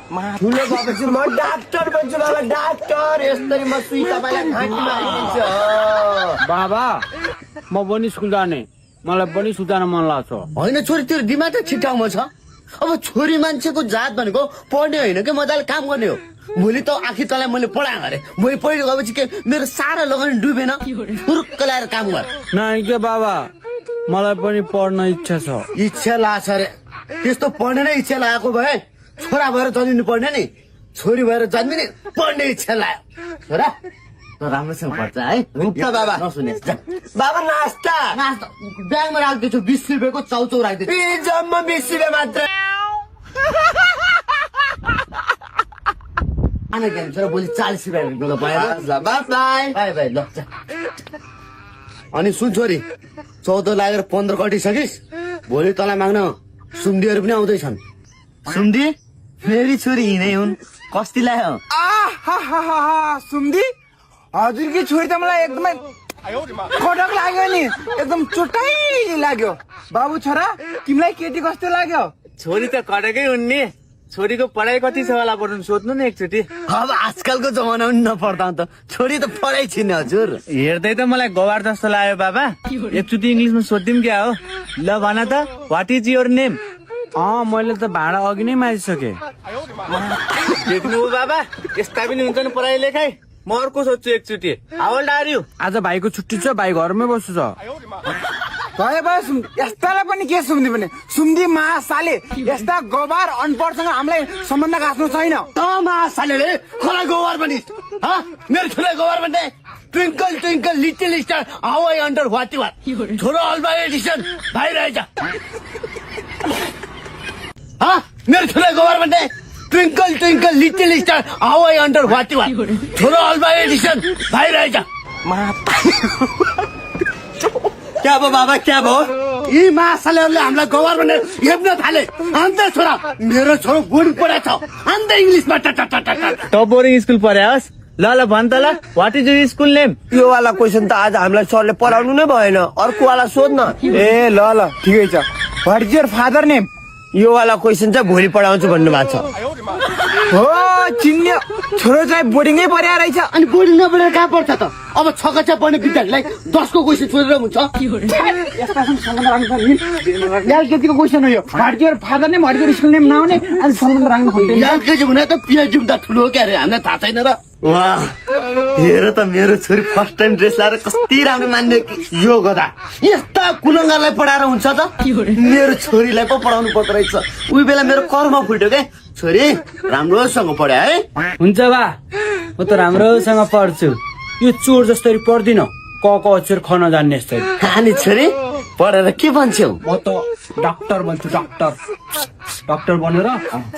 ठुलो भएपछि म डाक्टर बन्छु बाबा डाक्टर यसरी म सुई तपाईलाई घाँटीमा हालिदिन्छु बाबा म पनि स्कुल जाने मलाई पनि सुताउन मन लाग्छ होइन छोरी तेरो दिमाग त छिटाउमा छ अब छोरी मान्छेको जात भनेको पढ्ने होइन कि मजाले काम गर्ने हो भोलि त आखिर तँलाई मैले पढाएँ अरे भोलि पढेर गएपछि के मेरो सारा लगानी डुबेन फुरुक्क ल्याएर काम गर नाइ के बाबा मलाई पनि पढ्न इच्छा छ इच्छा लाग्छ अरे त्यस्तो पढ्ने नै इच्छा लागेको भए छोरा भएर जन्मिनु पर्ने नि छोरी भएर जन्मिने पढ्ने इच्छा लाग्यो छोरा त राम्रोसँग पढ्छ है हुन्छ बाबा नसुने बाबा नास्ता नास्ता ब्यागमा राख्दैछु 20 रुपियाँको चाउचाउ राख्दैछु जम्मा 20 रुपियाँ मात्र आना गेम छोरा भोलि 40 रुपियाँ पाएँ बाई बाई बाई ल अनि सुन छोरी 14 लागेर 15 कटिसकिस् भोलि तँलाई माग्न सुम्दीहरू पनि आउँदैछन् सुम्दी फेरि छोरी हिँडै हुन् कस्ती लाग्यो सुम्दी हजुरकी छोरी त मलाई एकदमै खटक लाग्यो नि एकदम चोटै लाग्यो बाबु छोरा तिमीलाई केटी कस्तो लाग्यो छोरी त कटकै हुन् नि छोरीको पढाइ कति छ होला पढ्नु सोध्नु न एकचोटि अब आजकलको जमाना पनि नपढ्दा त छोरी त पढाइ छिन् हजुर हेर्दै त मलाई गवार जस्तो लाग्यो बाबा एकचोटि इङ्ग्लिसमा सोधिदिउँ क्या हो ल भन त वाट इज योर नेम मैले त भाडा अघि नै मारिसके देख्नु बाबा यस्ता पनि हुन्छ नि पढाइ लेखाइ म अर्को सोध्छु एकचोटि हाउ ओल्ड आर यु आज भाइको छुट्टी छ भाइ घरमै बस्छु छ भए भयो यस्तालाई पनि के सुम्दी भने सुम्दी महासाले यस्ता गवार अनपढसँग हामीलाई सम्बन्ध गाँच्नु छैन त महासाले खोला गोबर पनि मेरो छोरा गोबर भन्ने twinkle twinkle little star how I under what you are छोरो अल्बा एडिसन भाइ रहेछ मेरो छोरा गोबर भन्ने twinkle twinkle little star how I under what you are छोरो अल्बा एडिसन भाइ रहेछ क्या भयो बाबा क्या भयो यी महासालेहरूले हामीलाई गवार भनेर हेप्न थाले अन्त छोरा मेरो छोरो बोर्डिङ पढाएको छ अन्त इङ्ग्लिसमा त बोर्डिङ स्कुल पढाओस् ल ल भन त ल what is your school name यो वाला क्वेसन त आज हामीलाई सरले पढाउनु नै भएन अर्को वाला सोध्न ए ल ठिकै छ what is your father name यो वाला क्वेसन चाहिँ भोलि पढाउँछु भन्नु भएको छ हो चिन्ने छोरो चाहिँ बोर्डिङै पढाएर रहेछ अनि बोर्डिङ नपढेर कहाँ पढ्छ त अब 6 कक्षा पढ्ने विद्यार्थीलाई 10 को क्वेसन सोधेर हुन्छ यस्ता सम्बन्ध राख्नु यार केटीको क्वेसन हो यो what is your father name what is your school name नआउने अनि सम्बन्ध राख्नु खोज्दैन यार के भने त पिएचडी त ठुलो हो क्या रे हामीलाई थाहा छैन र वाह हेर त मेरो छोरी फर्स्ट टाइम ड्रेस लाएर कति राम्रो मान्ने यो गदा यस्ता कुलङ्गालाई पढाएर हुन्छ त मेरो छोरीलाई पो पढाउनु पर्दो रहेछ उही बेला मेरो कर्म फुट्यो के छोरी राम्रोसँग पढ्या है हुन्छ बा म त राम्रोसँग पढ्छु यो चोर जस्तरी पढ्दिन क अक्षर ख नजान्ने जस्तै अनि छोरी पढेर के भन्छौ म त डाक्टर बन्छु डाक्टर बनेर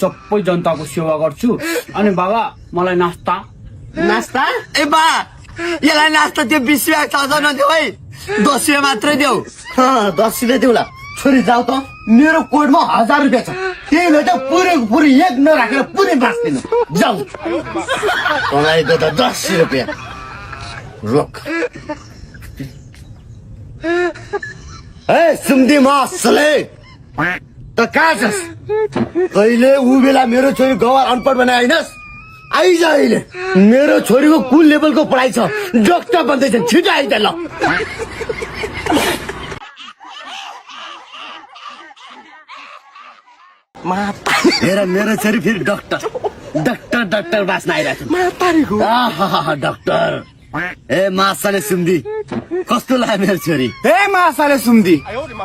सबै जनताको सेवा गर्छु अनि बाबा मलाई नास्ता नास्ता ए बा यसलाई नास्ता त्यो 20 रुपियाँ चाउचाउ नदेऊ है 10 रुपियाँ मात्रै देऊ 10 रुपियाँ देऊ ल छोरी जाऊ त मेरो कोडमा 1000 रुपियाँ छ त्यही भएर पुरै एक नराखेर पुरै बाँच्दिनु जाऊ तपाईँको त 10 रुपियाँ रोक ए सुम्दी मासले त कहाँ छस् कहिले ऊ बेला मेरो छोरी गवार अनपढ बनाए हैनस् आइज अहिले मेरो छोरीको कुन लेभलको पढाइ छ डक्टर बन्दैछ छिटो आइज ल हेर मेरो छोरी फेरि डक्टर बाँच्न आइरहेको छ डक्टर ए मासाले सुम्दी कस्तो लाग्यो मेरो छोरी ए मासाले सुम्दी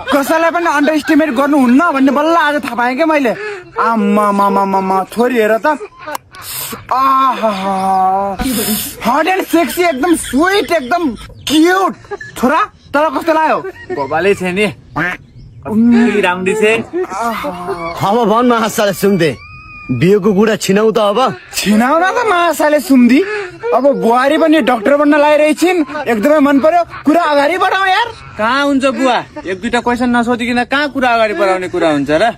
कसैलाई पनि अन्डर एस्टिमेट गर्नुहुन्न भन्ने बल्ल आज थाहा पाएँ क्या मैले आमा छोरी हेर त हट एन्ड सेक्सी एकदम स्विट एकदम क्युट छोरा तर कस्तो लाग्यो गोबाले छ नि राम्री छ अब भन मासाले सुम्दी बिहेको कुरा छिनाउ त अब छिनाउन त मासाले सुम्दी अब बुहारी पनि डक्टर बन्न लागिरहेछिन् एकदमै मन पर्यो कुरा अगाडि बढाऊ यार कहाँ हुन्छ बुवा एक दुईटा क्वेसन नसोधिकन कहाँ कुरा अगाडि बढाउने कुरा हुन्छ र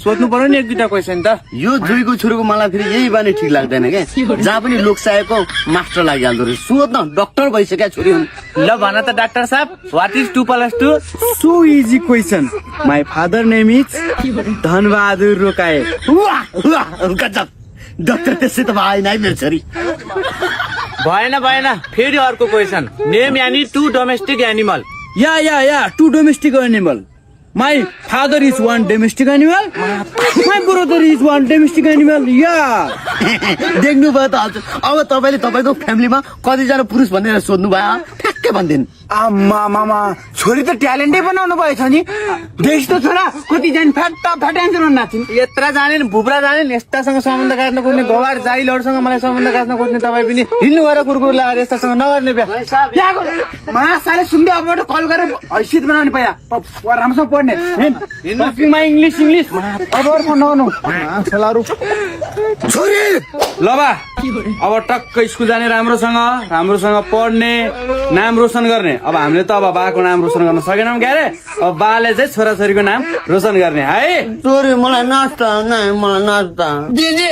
सोध्नु पर्यो नि एक दुईटा क्वेसन त यो जुईको छोरीको मलाई फेरि यही बानी ठिक लाग्दैन क्या जहाँ पनि लोकसाहेबको मास्टर लागिहाल्दो रहेछ सोध्न डक्टर भइसक्यो छोरी हुन् ल भन त डाक्टर साहब what is 2 + 2 so easy question my father name is Dhanbahadur Rokaya गजब डाक्टर त्यसै त भएन है मेरो छोरी। भएन फेरि अर्को क्वेसन नेम यानी टु डोमेस्टिक एनिमल या two domestic animal my father is one domestic animal my brother is one domestic animal या देख्नुभयो त हजुर। अब तपाईँले तपाईँको फ्यामिलीमा कतिजना पुरुष भनेर सोध्नु भयो ठ्याक्कै भनिदिनु। मामा छोरी त ट्यालेन्टै बनाउनु भएछ नि। देख्छ त छोरा कति जाने फ्याट एन्सर नाचिन्। यत्रा जाने भुप्रा जाने यस्तासँग सम्बन्ध गाँच्न खोज्ने गवार जाइलहरूसँग मलाई सम्बन्ध गाँच्न खोज्ने तपाईँ पनि हिँड्नु गएर कुरकुर लगाएर यस्तासँग नगर्ने बिहा। मासाले सुन्दै अबबाट कल गरेर हैसियत बनाउने पहिला राम्रोसँग पढ्ने इङ्ग्लिस अब नहुनु छोलाहरू। छोरी ल बा अब टक्क स्कुल जाने राम्रोसँग पढ्ने नाम रोशन गर्ने। अब हामीले त अब बाको नाम रोशन गर्न सकेनौँ क्यारे। अब बाले चाहिँ छोराछोरीको नाम रोशन गर्ने है। छोरी मलाई नाच्दा मलाई नाच्दा दिदी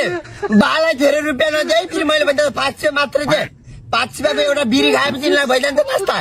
बालाई धेरै रुपियाँ नदिए फेरि मैले भइदिएको 500 मात्रै दिएँ। 500 एउटा बिरी खाएपछि भइजान्छ नास्ता।